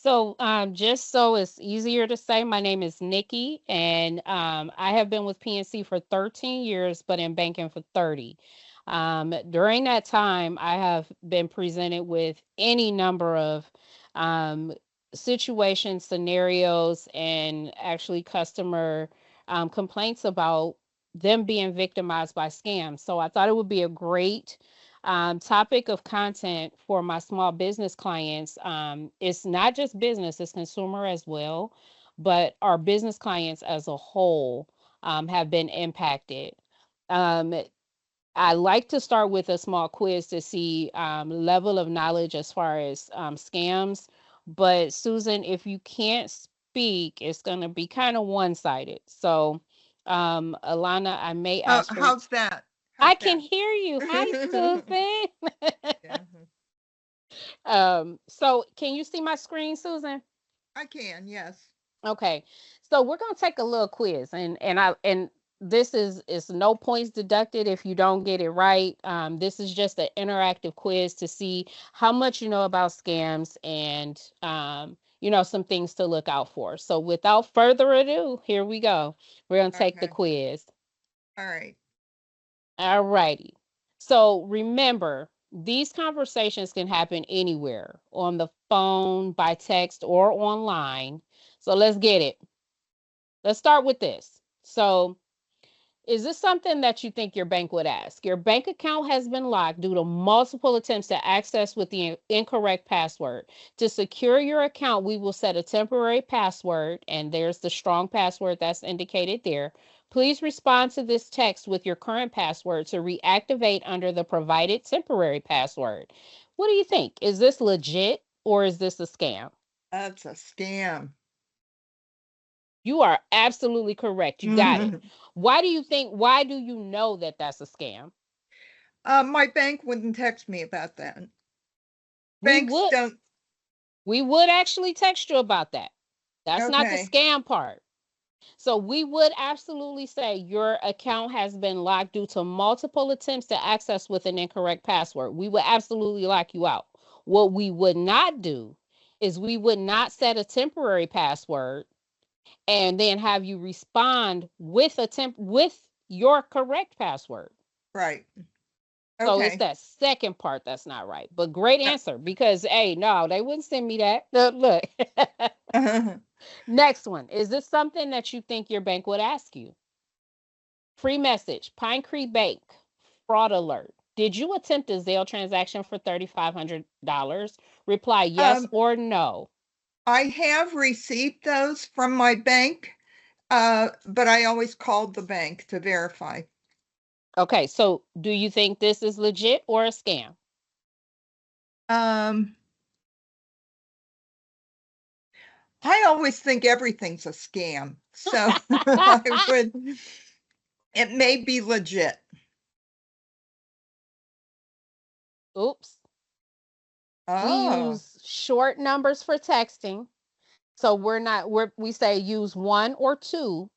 So, just so it's easier to say, my name is Nikki, and I have been with PNC for 13 years, but in banking for 30. During that time, I have been presented with any number of um, situations, scenarios, and actually customer complaints about them being victimized by scams. So, I thought it would be a great topic of content for my small business clients. It's not just business, it's consumer as well, but our business clients as a whole have been impacted. Um, I like to start with a small quiz to see level of knowledge as far as scams. But Susan, if you can't speak, it's going to be kind of one-sided. So, Alana, I may ask for. How's that? I How's can that? hear you. Hi, Susan. Yeah, So can you see my screen, Susan? I can. Yes. Okay. So we're gonna take a little quiz, and this is no points deducted if you don't get it right. This is just an interactive quiz to see how much you know about scams and some things to look out for. So without further ado, here we go. We're gonna take the Okay. quiz. All right. All righty. So remember, these conversations can happen anywhere on the phone, by text, or online. So let's get it. Let's start with this. So, is this something that you think your bank would ask? Your bank account has been locked due to multiple attempts to access with the incorrect password. To secure your account, we will set a temporary password, and there's the strong password that's indicated there. Please respond to this text with your current password to reactivate under the provided temporary password. What do you think? Is this legit or is this a scam? That's a scam. You are absolutely correct. You got it. Why do you know that that's a scam? My bank wouldn't text me about that. We Banks would don't. we would actually text you about that. That's not the Okay. scam part. So we would absolutely say your account has been locked due to multiple attempts to access with an incorrect password. We would absolutely lock you out. What we would not do is we would not set a temporary password and then have you respond with with your correct password. Right. So it's Okay. that second part that's not right. But great answer because hey, no, they wouldn't send me that. Look. Next one. Is this something that you think your bank would ask you? Free message. Pine Creek Bank. Fraud alert. Did you attempt a Zelle transaction for $3,500? Reply yes um, or no. I have received those from my bank, but I always called the bank to verify. Okay, so do you think this is legit or a scam? Um, I always think everything's a scam, so I would. It may be legit. Oops. We Oh. use short numbers for texting. So we say use one or two.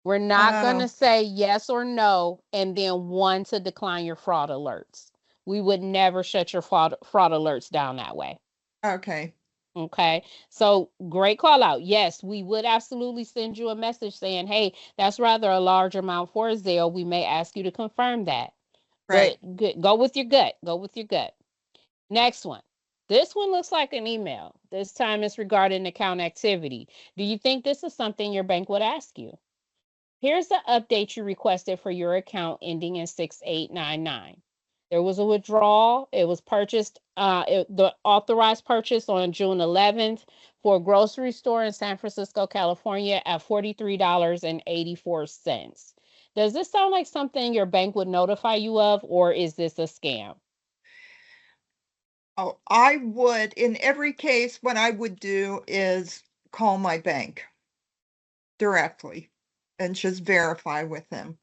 We're not going to Oh. say yes or no and then one to decline your fraud alerts. We would never shut your fraud alerts down that way. Okay. Okay. So great call out. Yes, we would absolutely send you a message saying, hey, that's rather a large amount for a Zelle. We may ask you to confirm that. But Right. good. Go with your gut. Go with your gut. Next one. This one looks like an email. This time it's regarding account activity. Do you think this is something your bank would ask you? Here's the update you requested for your account ending in 6899. There was a withdrawal. It was purchased, the authorized purchase on June 11th for a grocery store in San Francisco, California at $43.84. Does this sound like something your bank would notify you of, or is this a scam? Oh, I would, in every case, what I would do is call my bank directly and just verify with them.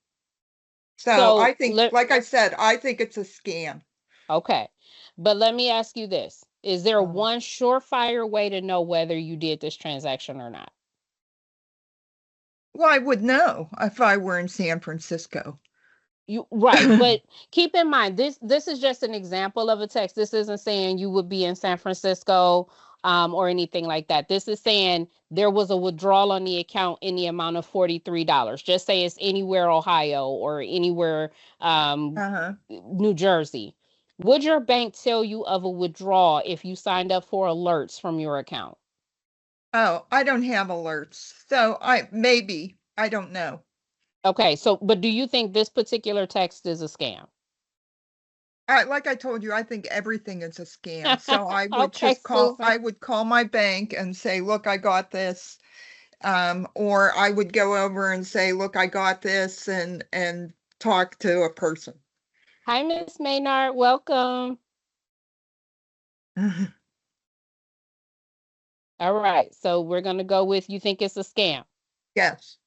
So I So, think, like I said, I think it's a scam. okay. But let me ask you this. Is there Oh. one surefire way to know whether you did this transaction or not? Well, I would know if I were in San Francisco. You right, but keep in mind this is just an example of a text. This isn't saying you would be in San Francisco or anything like that. This is saying there was a withdrawal on the account in the amount of $43. Just say it's anywhere Ohio or anywhere Uh-huh. New Jersey. Would your bank tell you of a withdrawal if you signed up for alerts from your account? Oh, I don't have alerts. So I don't know. Okay, so but do you think this particular text is a scam? Like I told you, I think everything is a scam. So Okay, Susan. I would call my bank and say, look, I got this. Or I would go over and say, look, I got this and talk to a person. Hi, Miss Maynard. Welcome. All right, so we're gonna go with you think it's a scam. Yes.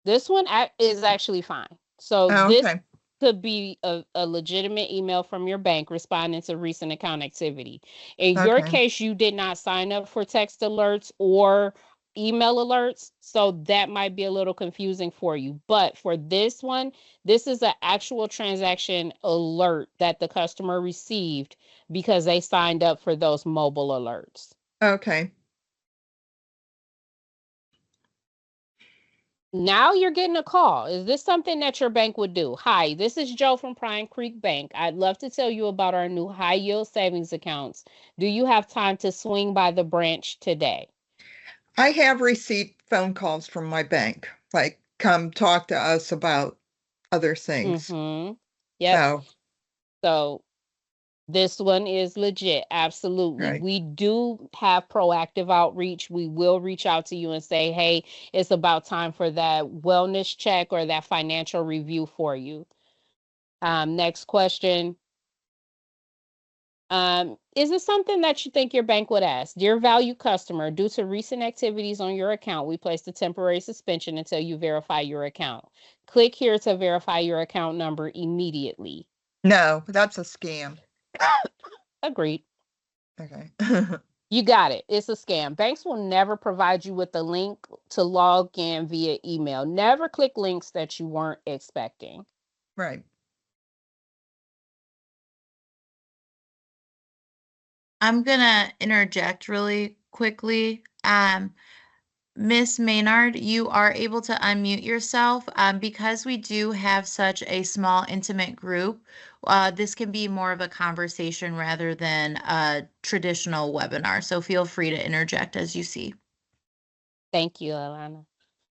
This one is actually fine. So this Okay. could be a legitimate email from your bank responding to recent account activity. In your Okay. case, you did not sign up for text alerts or email alerts, so that might be a little confusing for you. But for this one, this is an actual transaction alert that the customer received because they signed up for those mobile alerts. Okay. Now you're getting a call. Is this something that your bank would do? Hi, this is Joe from Pine Creek Bank. I'd love to tell you about our new high yield savings accounts. Do you have time to swing by the branch today? I have received phone calls from my bank, like come talk to us about other things. Mm-hmm. Yep. So, So this one is legit. Absolutely. right. We do have proactive outreach. We will reach out to you and say, hey, it's about time for that wellness check or that financial review for you. Next question. Is it something that you think your bank would ask? Dear valued customer, due to recent activities on your account, we placed a temporary suspension until you verify your account. Click here to verify your account number immediately. No, that's a scam. Agreed. Okay. You got it. It's a scam. Banks will never provide you with a link to log in via email. Never click links that you weren't expecting. Right. I'm gonna interject really quickly. Miss Maynard, you are able to unmute yourself. Because we do have such a small, intimate group, this can be more of a conversation rather than a traditional webinar. So feel free to interject as you see. Thank you, Alana.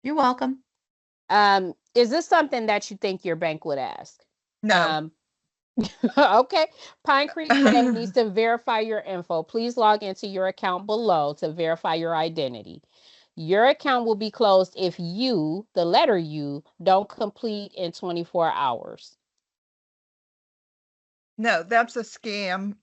You're welcome. Is this something that you think your bank would ask? No. Okay. Pine Creek Bank needs to verify your info. Please log into your account below to verify your identity. Your account will be closed if you, the letter U, don't complete in 24 hours. No, that's a scam.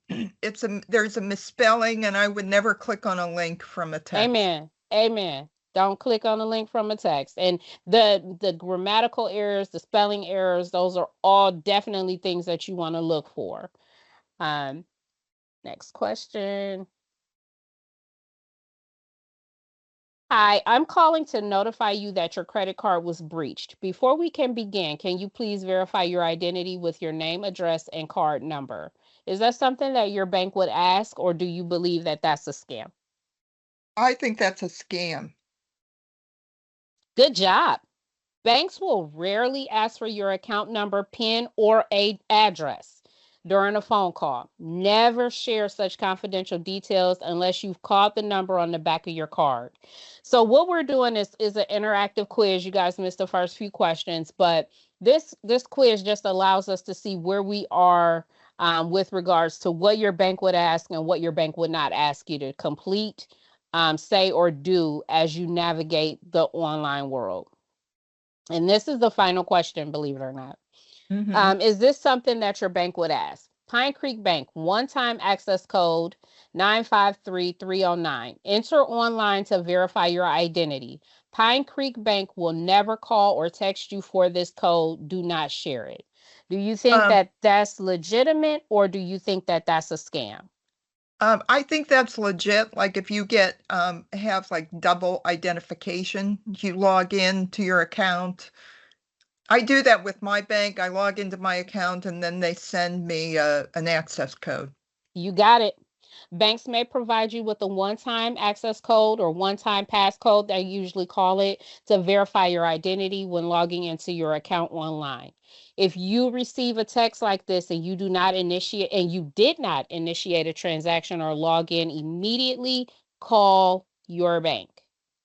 There's a misspelling and I would never click on a link from a text. Amen. Amen. Don't click on the link from a text. And the grammatical errors, the spelling errors, those are all definitely things that you want to look for. Next question. Hi, I'm calling to notify you that your credit card was breached. Before we can begin, can you please verify your identity with your name, address, and card number? Is that something that your bank would ask, or do you believe that that's a scam? I think that's a scam. Good job. Banks will rarely ask for your account number, PIN, or a address during a phone call. Never share such confidential details unless you've called the number on the back of your card. So what we're doing is an interactive quiz. You guys missed the first few questions, but this quiz just allows us to see where we are with regards to what your bank would ask and what your bank would not ask you to complete, say, or do as you navigate the online world. And this is the final question, believe it or not. Is this something that your bank would ask? Pine Creek Bank, one-time access code 953309. Enter online to verify your identity. Pine Creek Bank will never call or text you for this code. Do not share it. Do you think that that's legitimate, or do you think that that's a scam? I think that's legit. Like if you have like double identification, you log in to your account. I do that with my bank. I log into my account and then they send me an access code. You got it. Banks may provide you with a one-time access code or one-time passcode, they usually call it, to verify your identity when logging into your account online. If you receive a text like this and you did not initiate a transaction or log in immediately, call your bank.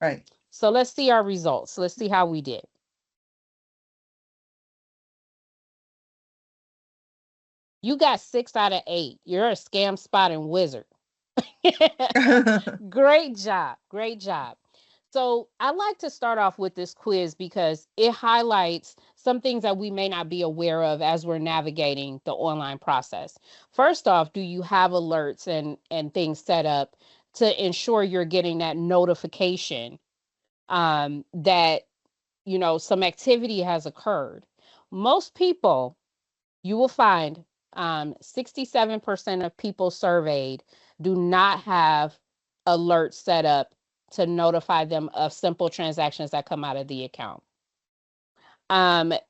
Right. So let's see our results. Let's see how we did. You got 6 out of 8. You're a scam spotting wizard. Great job. Great job. So I like to start off with this quiz because it highlights some things that we may not be aware of as we're navigating the online process. First off, do you have alerts and things set up to ensure you're getting that notification that some activity has occurred? Most people, you will find 67% of people surveyed do not have alerts set up to notify them of simple transactions that come out of the account. I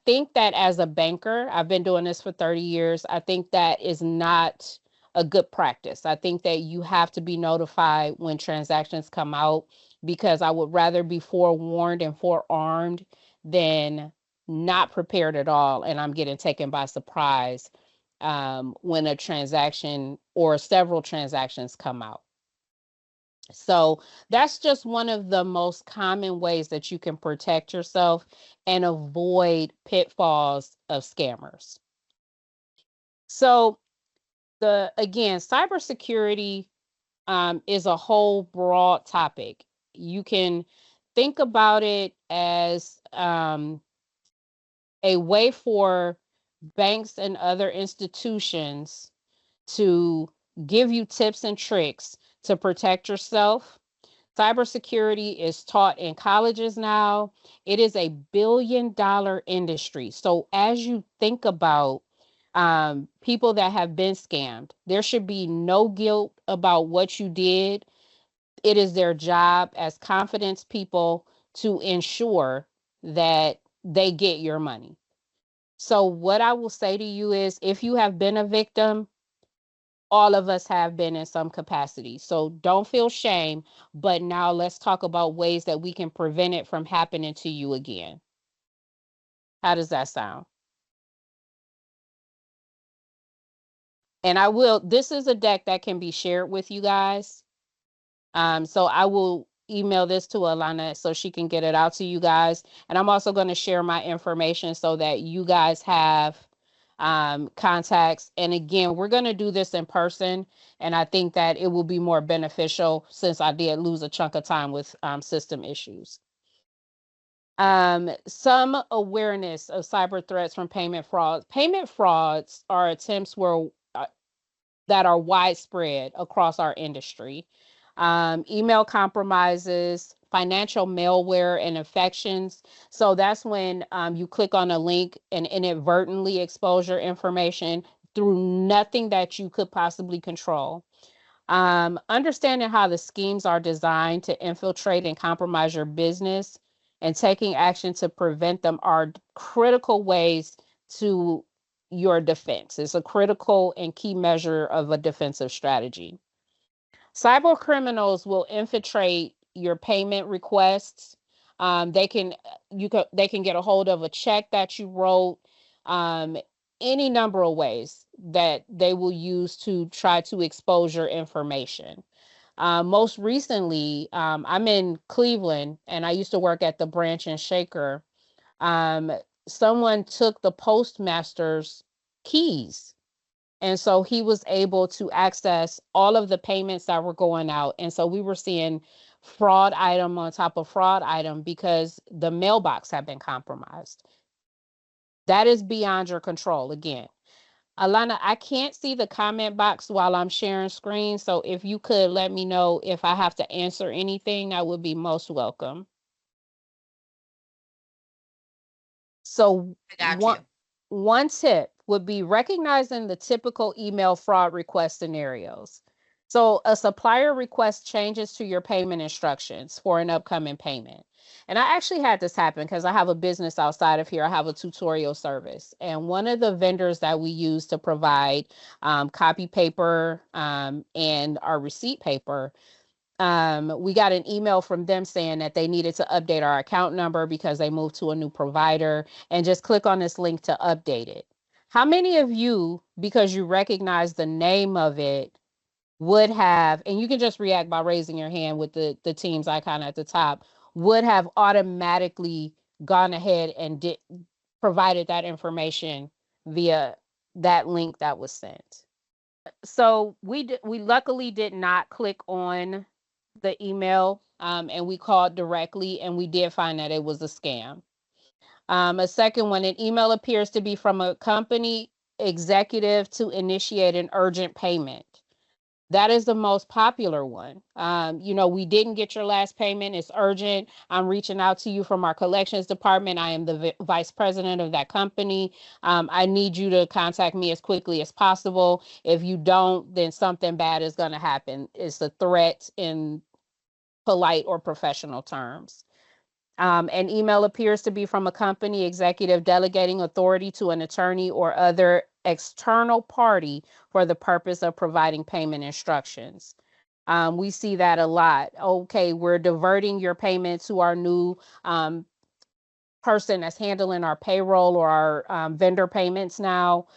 think that as a banker, I've been doing this for 30 years. I think that is not a good practice. I think that you have to be notified when transactions come out, because I would rather be forewarned and forearmed than not prepared at all and I'm getting taken by surprise when a transaction or several transactions come out. So that's just one of the most common ways that you can protect yourself and avoid pitfalls of scammers. So cybersecurity is a whole broad topic. You can think about it as a way for banks and other institutions to give you tips and tricks to protect yourself. Cybersecurity is taught in colleges now. It is a billion-dollar industry. So as you think about people that have been scammed, there should be no guilt about what you did. It is their job as confidence people to ensure that they get your money. So what I will say to you is, if you have been a victim, all of us have been in some capacity. So don't feel shame, but now let's talk about ways that we can prevent it from happening to you again. How does that sound? And this is a deck that can be shared with you guys. So I will email this to Alana so she can get it out to you guys. And I'm also going to share my information so that you guys have contacts. And again, we're going to do this in person. And I think that it will be more beneficial since I did lose a chunk of time with system issues. Some awareness of cyber threats from payment frauds. Payment frauds are attempts that are widespread across our industry. Email compromises, financial malware, and infections. So that's when you click on a link and inadvertently expose your information through nothing that you could possibly control. Understanding how the schemes are designed to infiltrate and compromise your business and taking action to prevent them are critical ways to your defense. It's a critical and key measure of a defensive strategy. Cyber criminals will infiltrate your payment requests. They can get a hold of a check that you wrote, any number of ways that they will use to try to expose your information. Most recently, I'm in Cleveland and I used to work at the branch in Shaker. Someone took the postmaster's keys. And so he was able to access all of the payments that were going out. And so we were seeing fraud item on top of fraud item because the mailbox had been compromised. That is beyond your control again. Alana, I can't see the comment box while I'm sharing screen. So if you could let me know if I have to answer anything, I would be most welcome. So I got you. One tip would be recognizing the typical email fraud request scenarios. So a supplier requests changes to your payment instructions for an upcoming payment. And I actually had this happen because I have a business outside of here. I have a tutorial service. And one of the vendors that we use to provide copy paper and our receipt paper, we got an email from them saying that they needed to update our account number because they moved to a new provider, and just click on this link to update it. How many of you, because you recognize the name of it, would have, and you can just react by raising your hand with the team's icon at the top, would have automatically gone ahead and provided that information via that link that was sent? So we luckily did not click on the email, and we called directly, and we did find that it was a scam. A second one, an email appears to be from a company executive to initiate an urgent payment. That is the most popular one. We didn't get your last payment. It's urgent. I'm reaching out to you from our collections department. I am the vice president of that company. I need you to contact me as quickly as possible. If you don't, then something bad is going to happen. It's a threat in polite or professional terms. An email appears to be from a company executive delegating authority to an attorney or other external party for the purpose of providing payment instructions. We see that a lot. Okay, we're diverting your payment to our new person that's handling our payroll or our vendor payments now.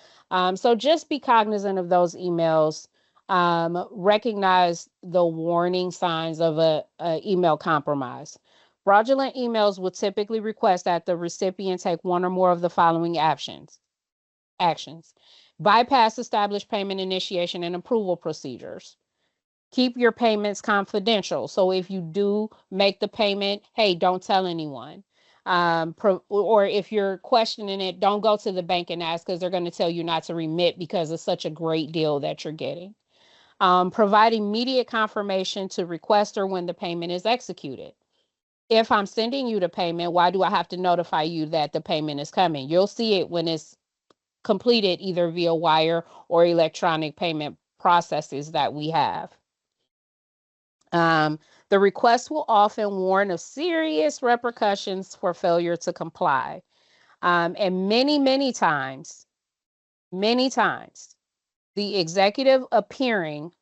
So just be cognizant of those emails. Recognize the warning signs of a email compromise. Fraudulent emails will typically request that the recipient take one or more of the following actions. Bypass established payment initiation and approval procedures. Keep your payments confidential. So if you do make the payment, hey, don't tell anyone. Or if you're questioning it, don't go to the bank and ask, because they're going to tell you not to remit because it's such a great deal that you're getting. Provide immediate confirmation to requester when the payment is executed. If I'm sending you the payment, why do I have to notify you that the payment is coming? You'll see it when it's completed, either via wire or electronic payment processes that we have. The request will often warn of serious repercussions for failure to comply. And many times, the executive appearing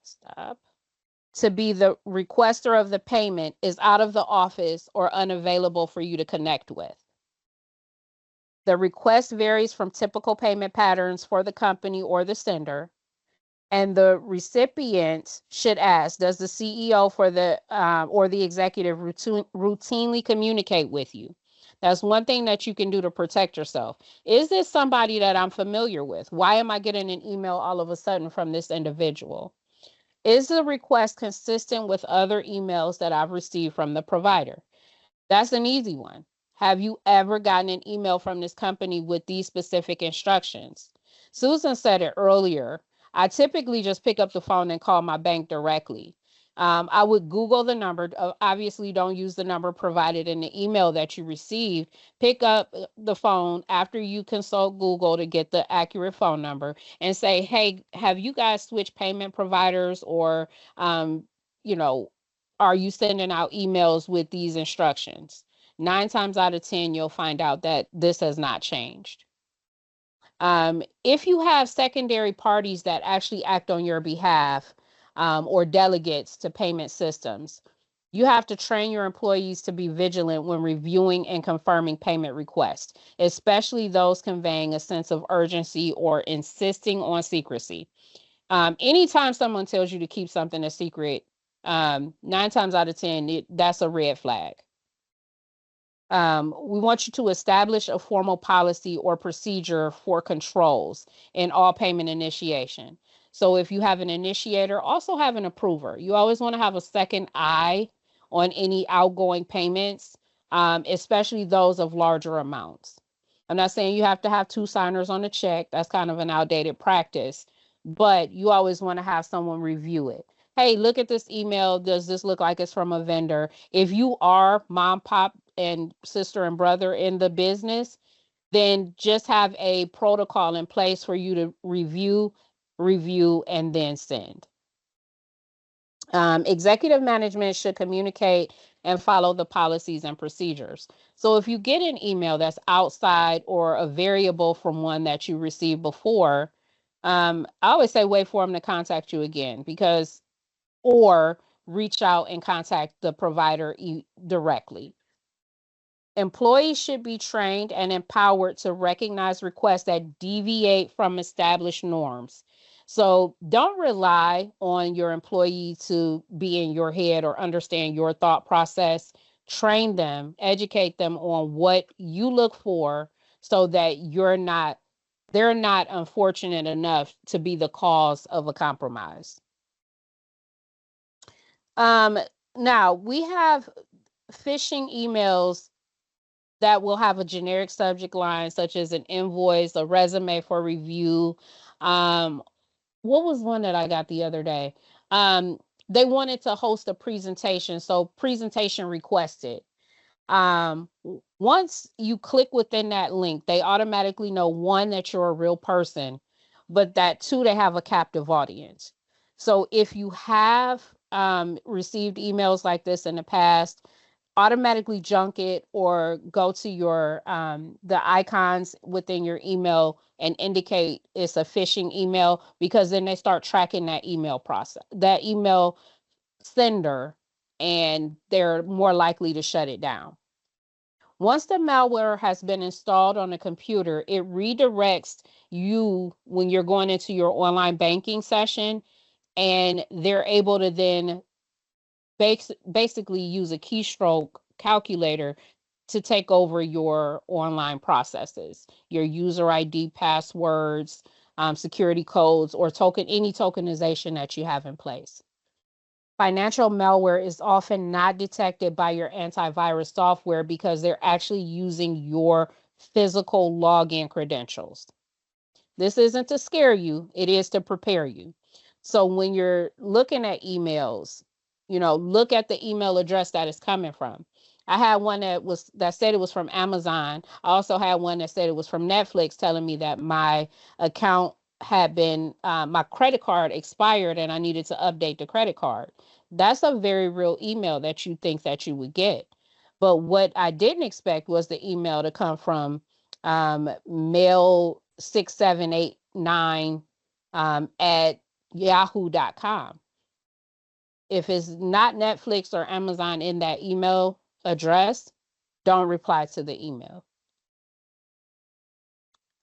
to be the requester of the payment is out of the office or unavailable for you to connect with. The request varies from typical payment patterns for the company or the sender. And the recipient should ask, does the CEO for the or the executive routinely communicate with you? That's one thing that you can do to protect yourself. Is this somebody that I'm familiar with? Why am I getting an email all of a sudden from this individual? Is the request consistent with other emails that I've received from the provider? That's an easy one. Have you ever gotten an email from this company with these specific instructions? Susan said it earlier. I typically just pick up the phone and call my bank directly. I would Google the number. Obviously, don't use the number provided in the email that you received. Pick up the phone after you consult Google to get the accurate phone number and say, hey, have you guys switched payment providers, or, you know, are you sending out emails with these instructions? 9 times out of 10, you'll find out that this has not changed. If you have secondary parties that actually act on your behalf, or delegates to payment systems, you have to train your employees to be vigilant when reviewing and confirming payment requests, especially those conveying a sense of urgency or insisting on secrecy. Anytime someone tells you to keep something a secret, 9 times out of 10, that's a red flag. We want you to establish a formal policy or procedure for controls in all payment initiation. So if you have an initiator, also have an approver. You always want to have a second eye on any outgoing payments, especially those of larger amounts. I'm not saying you have to have 2 signers on a check. That's kind of an outdated practice, but you always want to have someone review it. Hey, look at this email. Does this look like it's from a vendor? If you are mom, pop, and sister and brother in the business, then just have a protocol in place for you to review, and then send. Executive management should communicate and follow the policies and procedures. So if you get an email that's outside or a variable from one that you received before, I always say wait for them to contact you again, because, or reach out and contact the provider directly. Employees should be trained and empowered to recognize requests that deviate from established norms. So don't rely on your employee to be in your head or understand your thought process. Train them, educate them on what you look for so that they're not unfortunate enough to be the cause of a compromise. Um, Now we have phishing emails that will have a generic subject line, such as an invoice, a resume for review. Um, what was one that I got the other day? They wanted to host a presentation, so presentation requested. Once you click within that link, they automatically know, one, that you're a real person, but that two, they have a captive audience. So if you have received emails like this in the past, automatically junk it or go to your the icons within your email and indicate it's a phishing email, because then they start tracking that email process, that email sender, and they're more likely to shut it down. Once the malware has been installed on a computer, it redirects you when you're going into your online banking session, and they're able to then basically use a keystroke calculator to take over your online processes, your user ID, passwords, security codes, or any tokenization that you have in place. Financial malware is often not detected by your antivirus software because they're actually using your physical login credentials. This isn't to scare you, it is to prepare you. So when you're looking at emails, look at the email address that it's coming from. I had one that said it was from Amazon. I also had one that said it was from Netflix, telling me that my account had been my credit card expired and I needed to update the credit card. That's a very real email that you think that you would get. But what I didn't expect was the email to come from mail 6789 at yahoo.com. If it's not Netflix or Amazon in that email address, don't reply to the email.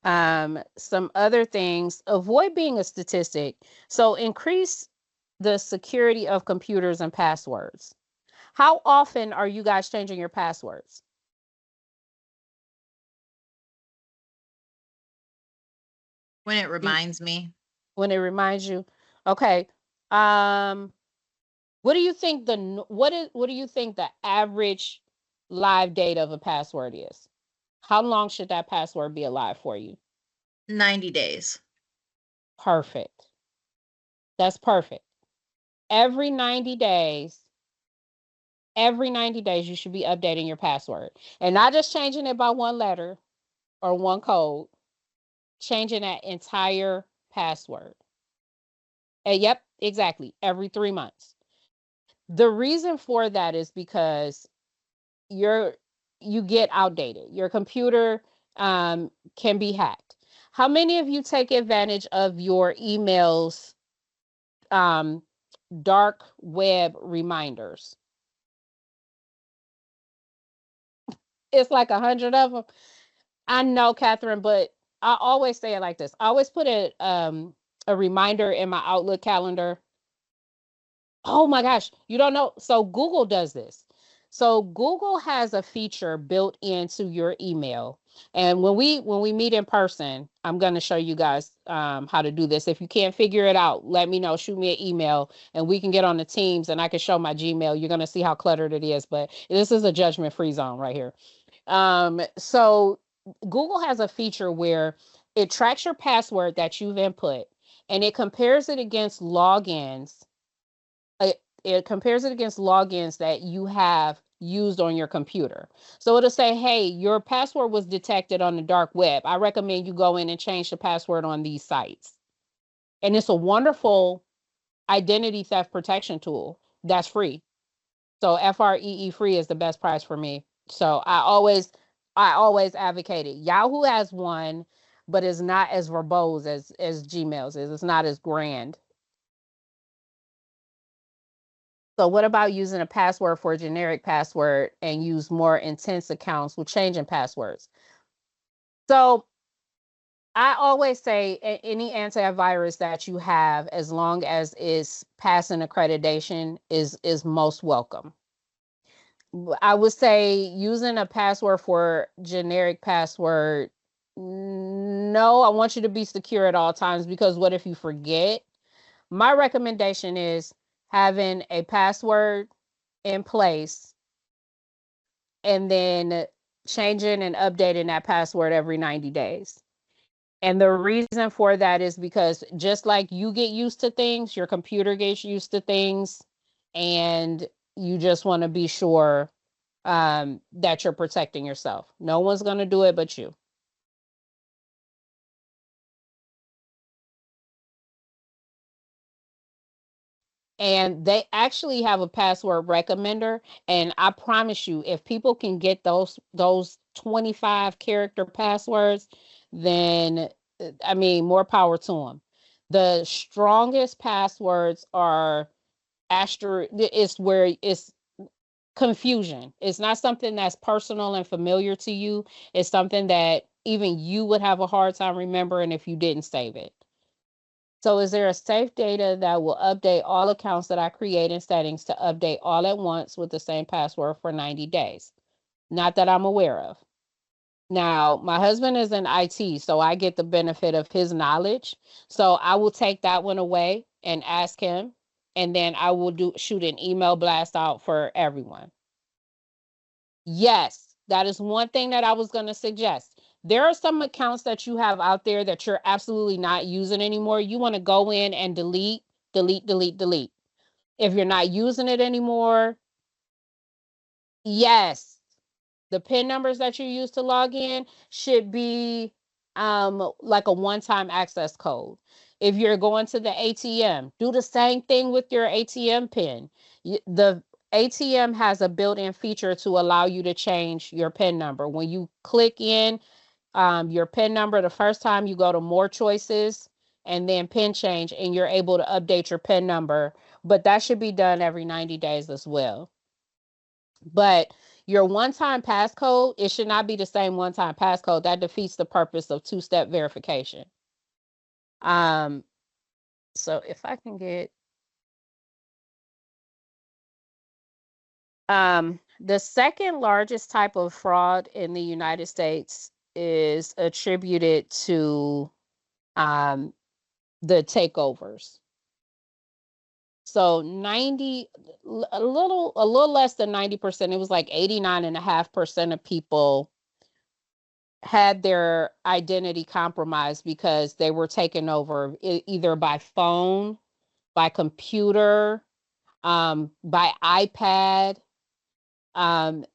Some other things: avoid being a statistic. So increase the security of computers and passwords. How often are you guys changing your passwords? When it reminds me. When it reminds you? Okay. Um, what do you think what do you think the average live date of a password is? How long should that password be alive for you? 90 days. Perfect. That's perfect. Every 90 days, you should be updating your password, and not just changing it by one letter or one code, changing that entire password. And yep, exactly. Every 3 months. The reason for that is because you get outdated. Your computer can be hacked. How many of you take advantage of your emails um, dark web reminders? It's like 100 of them. I know, Catherine, but I always say it like this. I always put a reminder in my Outlook calendar. Oh my gosh, you don't know. So Google does this. So Google has a feature built into your email. And when we meet in person, I'm going to show you guys how to do this. If you can't figure it out, let me know. Shoot me an email and we can get on the Teams and I can show my Gmail. You're going to see how cluttered it is, but this is a judgment-free zone right here. So Google has a feature where it tracks your password that you've input and it compares it against logins. It compares it against logins that you have used on your computer. So it'll say, hey, your password was detected on the dark web. I recommend you go in and change the password on these sites. And it's a wonderful identity theft protection tool. That's free. So FREE free is the best price for me. So I always advocated. Yahoo has one, but it's not as verbose as Gmail's is. It's not as grand. So what about using a password for a generic password and use more intense accounts with changing passwords? So I always say any antivirus that you have, as long as it's passing accreditation, is most welcome. I would say using a password for generic password. No, I want you to be secure at all times, because what if you forget? My recommendation is having a password in place and then changing and updating that password every 90 days. And the reason for that is because just like you get used to things, your computer gets used to things, and you just want to be sure that you're protecting yourself. No one's going to do it but you. And they actually have a password recommender, and I promise you, if people can get those 25 character passwords, then I mean, more power to them. The strongest passwords are it's where it's confusion. It's not something that's personal and familiar to you. It's something that even you would have a hard time remembering if you didn't save it. So is there a safe data that will update all accounts that I create in settings to update all at once with the same password for 90 days? Not that I'm aware of. Now, my husband is in IT, so I get the benefit of his knowledge. So I will take that one away and ask him, and then I will shoot an email blast out for everyone. Yes, that is one thing that I was going to suggest. There are some accounts that you have out there that you're absolutely not using anymore. You want to go in and delete, delete, delete, delete. If you're not using it anymore, yes, the PIN numbers that you use to log in should be like a one-time access code. If you're going to the ATM, do the same thing with your ATM PIN. The ATM has a built-in feature to allow you to change your PIN number. When you click in your PIN number, the first time you go to more choices and then PIN change, and you're able to update your PIN number. But that should be done every 90 days as well. But your one-time passcode, it should not be the same one-time passcode. That defeats the purpose of two-step verification. Um, so if I can get the second largest type of fraud in the United States is attributed to the takeovers. So 90, a little less than 90%, it was like 89.5% of people had their identity compromised because they were taken over either by phone, by computer, by iPad.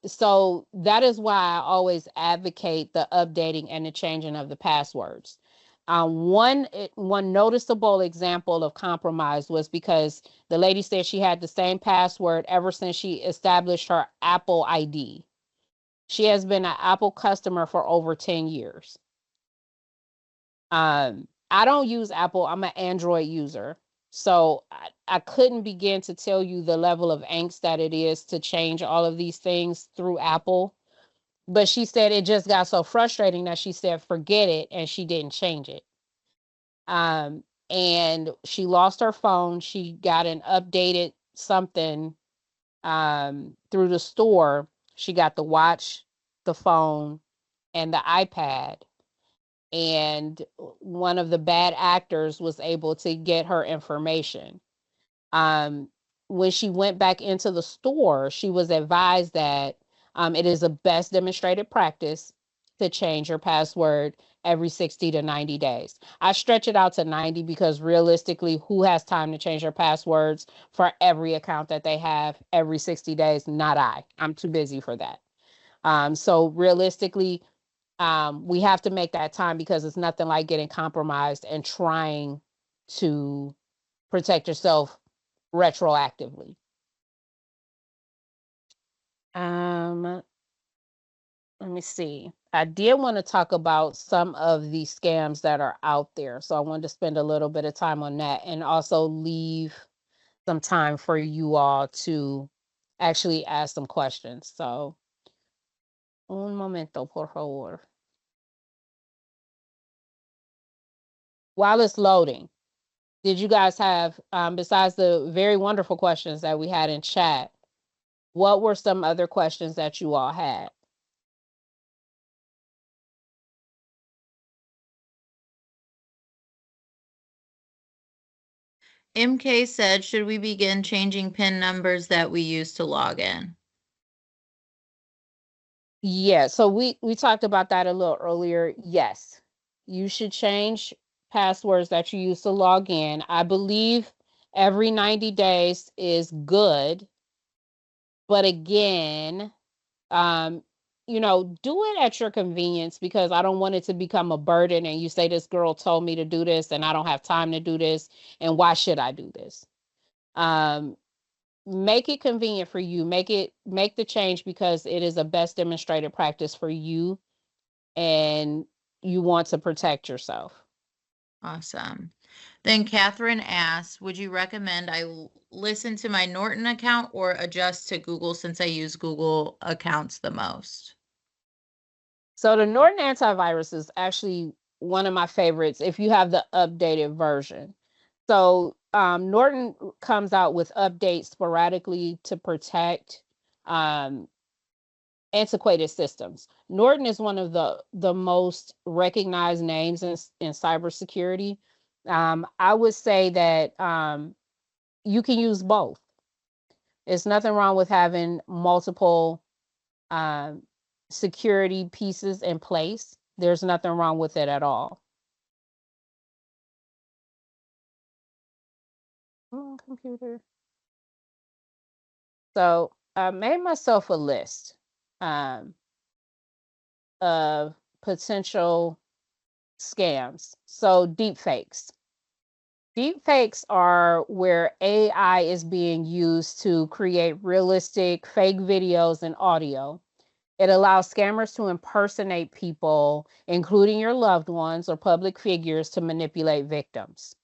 So that is why I always advocate the updating and the changing of the passwords. One noticeable example of compromise was because the lady said she had the same password ever since she established her Apple ID. She has been an Apple customer for over 10 years. I don't use Apple. I'm an Android user. So I couldn't begin to tell you the level of angst that it is to change all of these things through Apple. But she said it just got so frustrating that she said, forget it. And she didn't change it. And she lost her phone. She got an updated something through the store. She got the watch, the phone, and the iPad. And one of the bad actors was able to get her information. When she went back into the store, she was advised that it is a best demonstrated practice to change your password every 60 to 90 days. I stretch it out to 90 because realistically, who has time to change their passwords for every account that they have every 60 days? Not I. I'm too busy for that. So realistically, we have to make that time because it's nothing like getting compromised and trying to protect yourself retroactively. Um, let me see. I did want to talk about some of the scams that are out there. So I wanted to spend a little bit of time on that and also leave some time for you all to actually ask some questions. So, un momento, por favor. While it's loading, did you guys have, besides the very wonderful questions that we had in chat, what were some other questions that you all had? MK said, should we begin changing PIN numbers that we use to log in? Yeah, so we talked about that a little earlier. Yes, you should change passwords that you use to log in. I believe every 90 days is good, but again, um, do it at your convenience because I don't want it to become a burden and you say this girl told me to do this and I don't have time to do this and why should I do this? Um, make it convenient for you. Make the change because it is a best demonstrated practice for you and you want to protect yourself. Awesome. Then Catherine asks, would you recommend I listen to my Norton account or adjust to Google since I use Google accounts the most? So the Norton antivirus is actually one of my favorites if you have the updated version. So Norton comes out with updates sporadically to protect um, antiquated systems. Norton is one of the most recognized names in cybersecurity. I would say that you can use both. There's nothing wrong with having multiple um, security pieces in place. There's nothing wrong with it at all. Computer. So I made myself a list um, of potential scams. So deepfakes. Deepfakes are where AI is being used to create realistic fake videos and audio. It allows scammers to impersonate people, including your loved ones or public figures, to manipulate victims.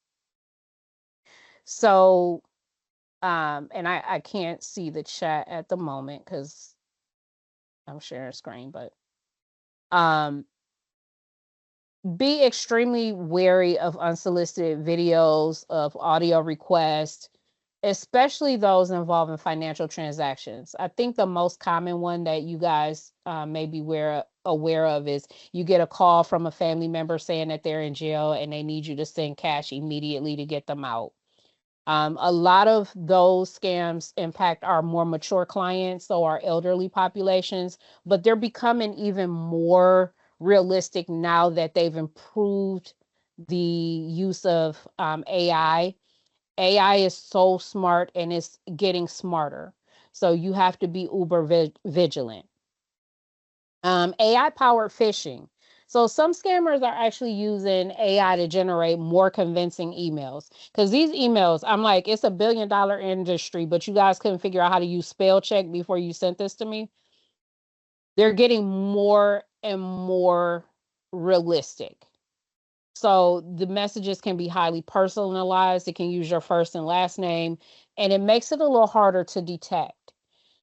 So, and I can't see the chat at the moment because I'm sharing screen, but um, be extremely wary of unsolicited videos, of audio requests, especially those involving financial transactions. I think the most common one that you guys may be aware of is you get a call from a family member saying that they're in jail and they need you to send cash immediately to get them out. A lot of those scams impact our more mature clients, so our elderly populations, but they're becoming even more realistic now that they've improved the use of AI. AI is so smart and it's getting smarter. So you have to be uber vigilant. AI powered phishing. So some scammers are actually using AI to generate more convincing emails. Because these emails, I'm like, it's $1 billion industry, but you guys couldn't figure out how to use spell check before you sent this to me. They're getting more and more realistic. So the messages can be highly personalized. It can use your first and last name, and it makes it a little harder to detect.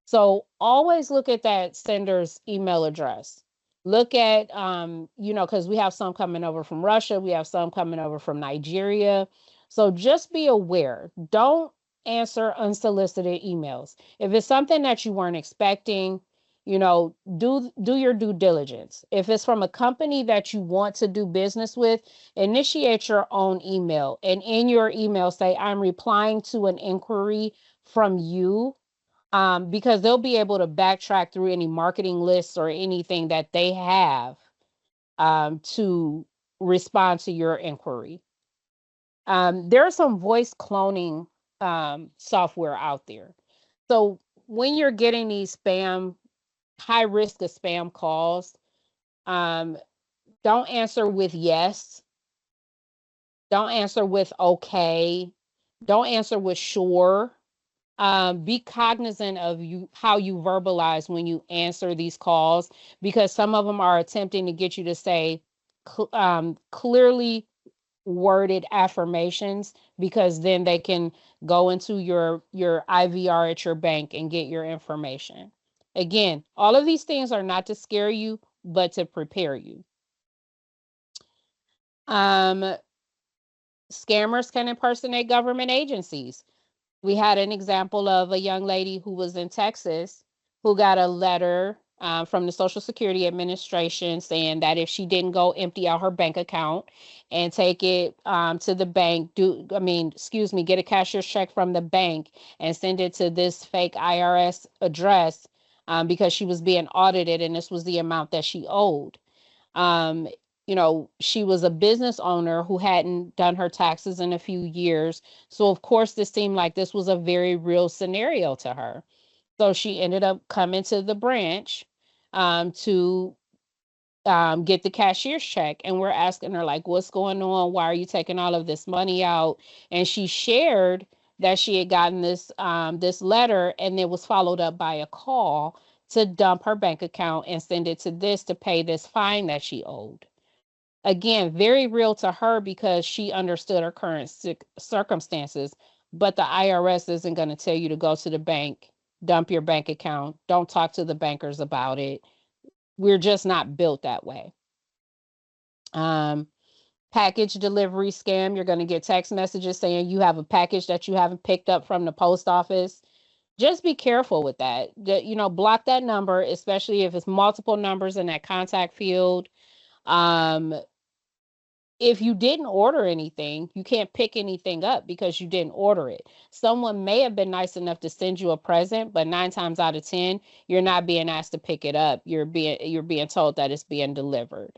So always look at that sender's email address. Look at, because we have some coming over from Russia, we have some coming over from Nigeria. So just be aware. Don't answer unsolicited emails. If it's something that you weren't expecting, do your due diligence. If it's from a company that you want to do business with, initiate your own email. And in your email, say, I'm replying to an inquiry from you, because they'll be able to backtrack through any marketing lists or anything that they have to respond to your inquiry. There's some voice cloning software out there. So when you're getting these high risk of spam calls, um, don't answer with yes. Don't answer with okay. Don't answer with sure. Be cognizant of how you verbalize when you answer these calls, because some of them are attempting to get you to say clearly worded affirmations, because then they can go into your IVR at your bank and get your information. Again, all of these things are not to scare you, but to prepare you. Um, Scammers can impersonate government agencies. We had an example of a young lady who was in Texas who got a letter from the Social Security Administration saying that if she didn't go empty out her bank account and take it to the bank, get a cashier's check from the bank and send it to this fake IRS address, because she was being audited and this was the amount that she owed. Um, she was a business owner who hadn't done her taxes in a few years. So, of course, this seemed like this was a very real scenario to her. So, she ended up coming to the branch to get the cashier's check. And we're asking her, like, what's going on? Why are you taking all of this money out? And she shared that she had gotten this letter, and it was followed up by a call to dump her bank account and send it to this to pay this fine that she owed. Again, very real to her because she understood her current circumstances, but the IRS isn't going to tell you to go to the bank, dump your bank account, don't talk to the bankers about it. We're just not built that way. Package delivery scam. You're going to get text messages saying you have a package that you haven't picked up from the post office. Just be careful with that. Block that number, especially if it's multiple numbers in that contact field. Um, if you didn't order anything, you can't pick anything up because you didn't order it. Someone may have been nice enough to send you a present, but 9 times out of 10, you're not being asked to pick it up. You're being told that it's being delivered.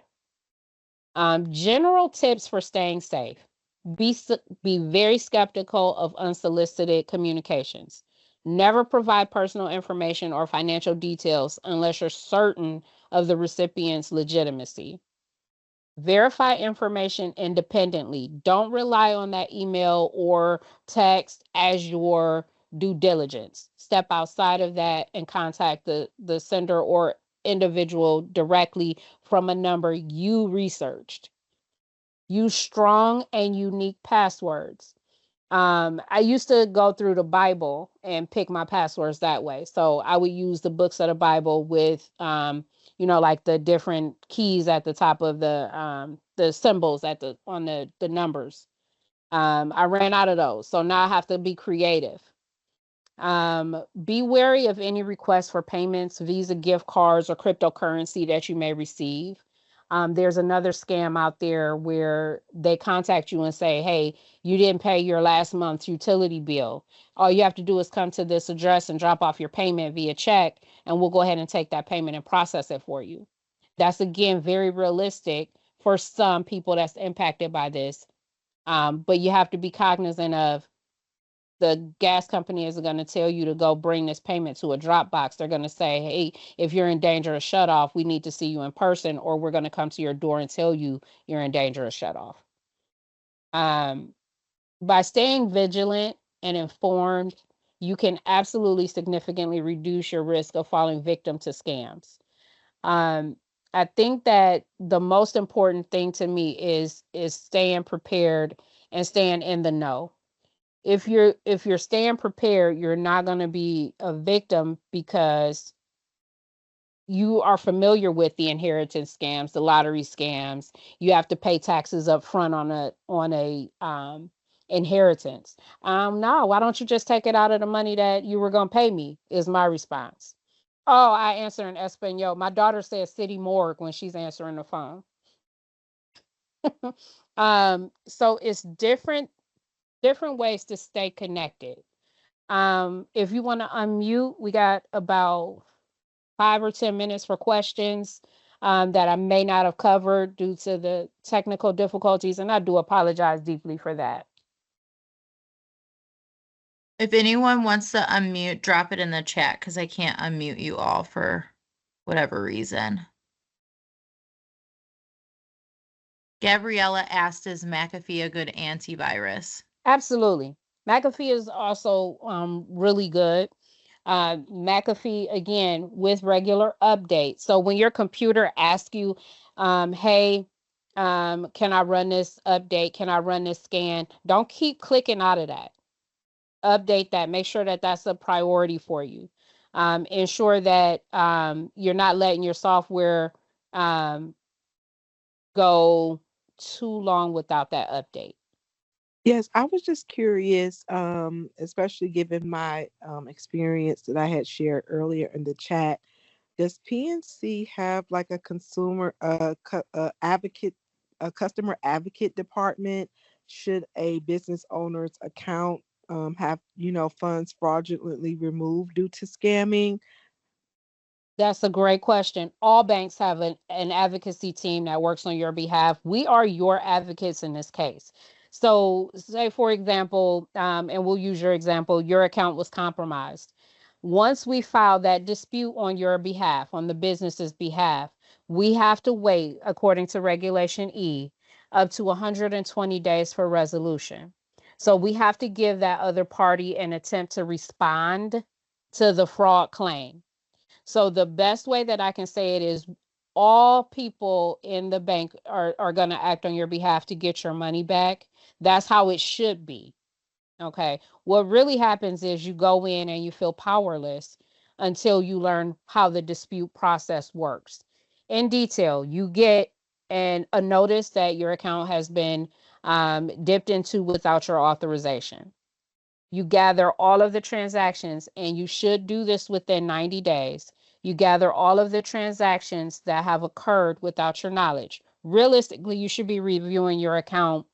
General tips for staying safe. Be very skeptical of unsolicited communications. Never provide personal information or financial details unless you're certain of the recipient's legitimacy. Verify information independently. Don't rely on that email or text as your due diligence. Step outside of that and contact the sender or individual directly from a number you researched. Use strong and unique passwords. I used to go through the Bible and pick my passwords that way. So I would use the books of the Bible with, like the different keys at the top of the symbols on the numbers. I ran out of those, so now I have to be creative. Be wary of any requests for payments, Visa gift cards, or cryptocurrency that you may receive. There's another scam out there where they contact you and say, hey, you didn't pay your last month's utility bill. All you have to do is come to this address and drop off your payment via check, and we'll go ahead and take that payment and process it for you. That's, again, very realistic for some people that's impacted by this. But you have to be cognizant of the gas company isn't going to tell you to go bring this payment to a drop box. They're going to say, hey, if you're in danger of shut off, we need to see you in person, or we're going to come to your door and tell you you're in danger of shut off. By staying vigilant and informed, you can absolutely significantly reduce your risk of falling victim to scams. I think that the most important thing to me is staying prepared and staying in the know. If you're staying prepared, you're not going to be a victim because you are familiar with the inheritance scams, the lottery scams. You have to pay taxes up front on a inheritance. No, why don't you just take it out of the money that you were going to pay me, is my response. Oh, I answer in Espanol. My daughter says city morgue when she's answering the phone. So it's different ways to stay connected. If you want to unmute, we got about 5 or 10 minutes for questions that I may not have covered due to the technical difficulties, and I do apologize deeply for that. If anyone wants to unmute, drop it in the chat because I can't unmute you all for whatever reason. Gabriella asked, is McAfee a good antivirus? Absolutely. McAfee is also really good. McAfee, again, with regular updates. So when your computer asks you, hey, can I run this update? Can I run this scan? Don't keep clicking out of that. Update that. Make sure that that's a priority for you. Ensure that you're not letting your software um, go too long without that update. Yes, I was just curious, especially given my experience that I had shared earlier in the chat. Does PNC have like a consumer advocate, a customer advocate department? Should a business owner's account have, funds fraudulently removed due to scamming? That's a great question. All banks have an advocacy team that works on your behalf. We are your advocates in this case. So, say for example, and we'll use your example, your account was compromised. Once we file that dispute on your behalf, on the business's behalf, we have to wait, according to Regulation E, up to 120 days for resolution. So, we have to give that other party an attempt to respond to the fraud claim. So the best way that I can say it is all people in the bank are going to act on your behalf to get your money back. That's how it should be. Okay. What really happens is you go in and you feel powerless until you learn how the dispute process works. In detail, you get a notice that your account has been dipped into without your authorization. You gather all of the transactions, and you should do this within 90 days. You gather all of the transactions that have occurred without your knowledge. Realistically, you should be reviewing your account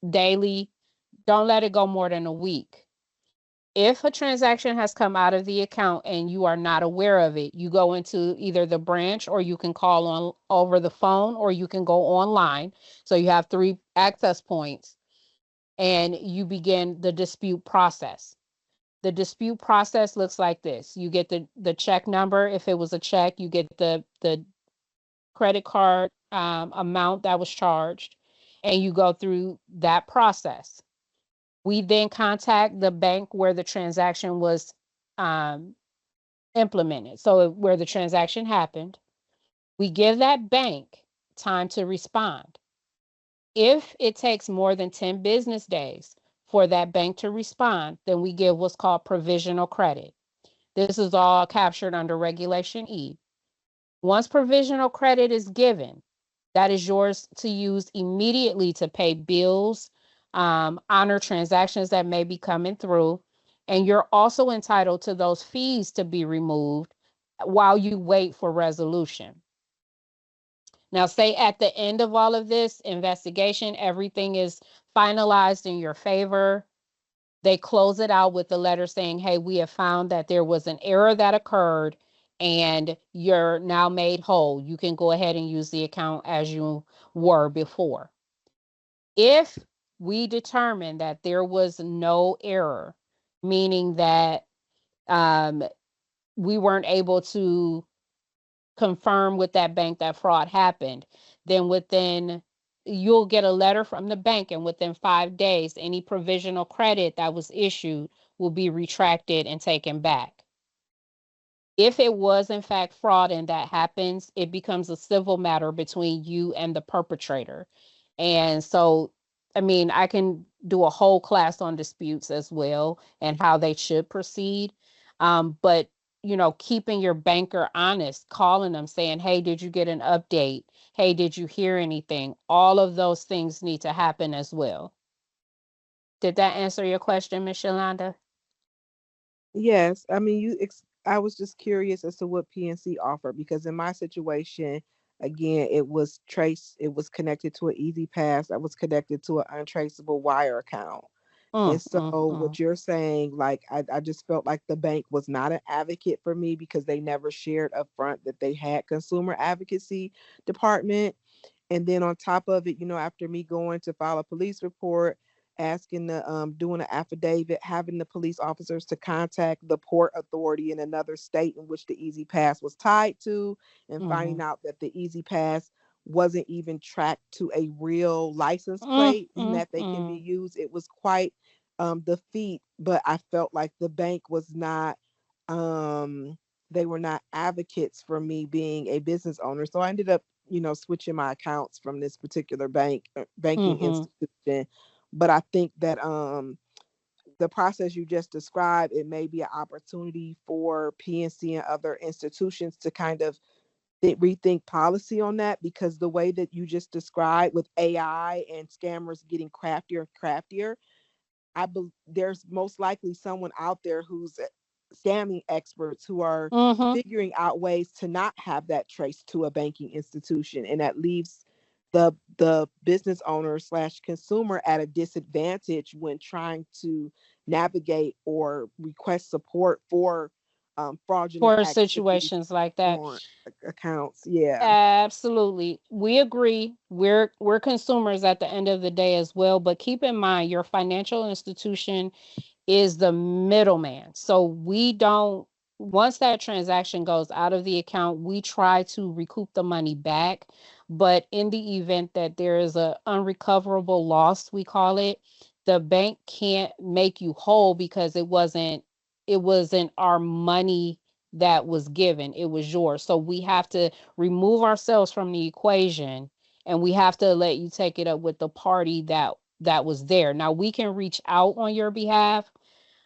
daily. Don't let it go more than a week. If a transaction has come out of the account and you are not aware of it, you go into either the branch, or you can call on over the phone, or you can go online. So you have three access points, and you begin the dispute process. The dispute process looks like this. You get the check number. If it was a check, you get the credit card amount that was charged, and you go through that process. We then contact the bank where the transaction was um, implemented, so where the transaction happened. We give that bank time to respond. If it takes more than 10 business days for that bank to respond, then we give what's called provisional credit. This is all captured under Regulation E. Once provisional credit is given, that is yours to use immediately to pay bills, honor transactions that may be coming through, and you're also entitled to those fees to be removed while you wait for resolution. Now, say at the end of all of this investigation, everything is finalized in your favor. They close it out with the letter saying, hey, we have found that there was an error that occurred and you're now made whole. You can go ahead and use the account as you were before. If we determine that there was no error, meaning that um, we weren't able to confirm with that bank that fraud happened, then you'll get a letter from the bank, and within 5 days, any provisional credit that was issued will be retracted and taken back. If it was in fact fraud and that happens, it becomes a civil matter between you and the perpetrator. And so, I mean, I can do a whole class on disputes as well and how they should proceed. But keeping your banker honest, calling them, saying, hey, did you get an update? Hey, did you hear anything? All of those things need to happen as well. Did that answer your question, Miss Yolanda? Yes, I mean, I was just curious as to what PNC offered, because in my situation, again, it was connected to an Easy Pass. I was connected to an untraceable wire account. And so Mm. what you're saying, like, I just felt like the bank was not an advocate for me because they never shared upfront that they had consumer advocacy department. And then on top of it, after me going to file a police report, asking doing an affidavit, having the police officers to contact the port authority in another state in which the Easy Pass was tied to, and finding Mhm. out that the Easy Pass wasn't even tracked to a real license Mm, plate and mm, that they can be mm. used. It was quite defeat, but I felt like the bank was not, um, they were not advocates for me being a business owner. So I ended up, switching my accounts from this particular banking Mm-hmm. institution. But I think that the process you just described, it may be an opportunity for PNC and other institutions to kind of rethink policy on that, because the way that you just described with AI and scammers getting craftier and craftier, there's most likely someone out there who's scamming experts who are Mm-hmm. figuring out ways to not have that traced to a banking institution, and that leaves the business owner slash consumer at a disadvantage when trying to navigate or request support for fraudulent For activities situations like that. on accounts. Yeah. Absolutely. We agree. We're consumers at the end of the day as well, but keep in mind your financial institution is the middleman. So we don't, once that transaction goes out of the account, we try to recoup the money back. But in the event that there is a unrecoverable loss, we call it, the bank can't make you whole because it wasn't our money that was given. It was yours. So we have to remove ourselves from the equation, and we have to let you take it up with the party that was there. Now we can reach out on your behalf,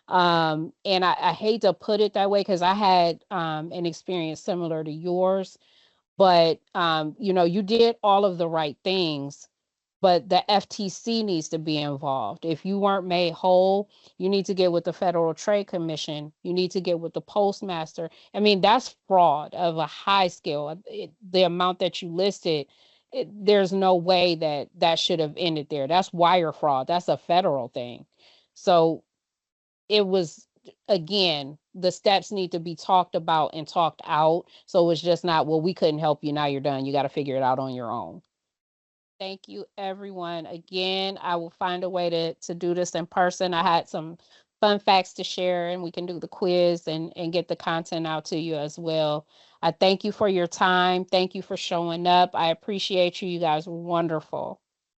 and I hate to put it that way because I had an experience similar to yours, but you did all of the right things, but the FTC needs to be involved. If you weren't made whole, you need to get with the Federal Trade Commission. You need to get with the postmaster. I mean, that's fraud of a high scale. The amount that you listed, there's no way that that should have ended there. That's wire fraud. That's a federal thing. So it was, again, the steps need to be talked about and talked out. So it's just not, well, we couldn't help you. Now you're done. You got to figure it out on your own. Thank you, everyone. Again, I will find a way to do this in person. I had some fun facts to share, and we can do the quiz and get the content out to you as well. I thank you for your time. Thank you for showing up. I appreciate you. You guys were wonderful.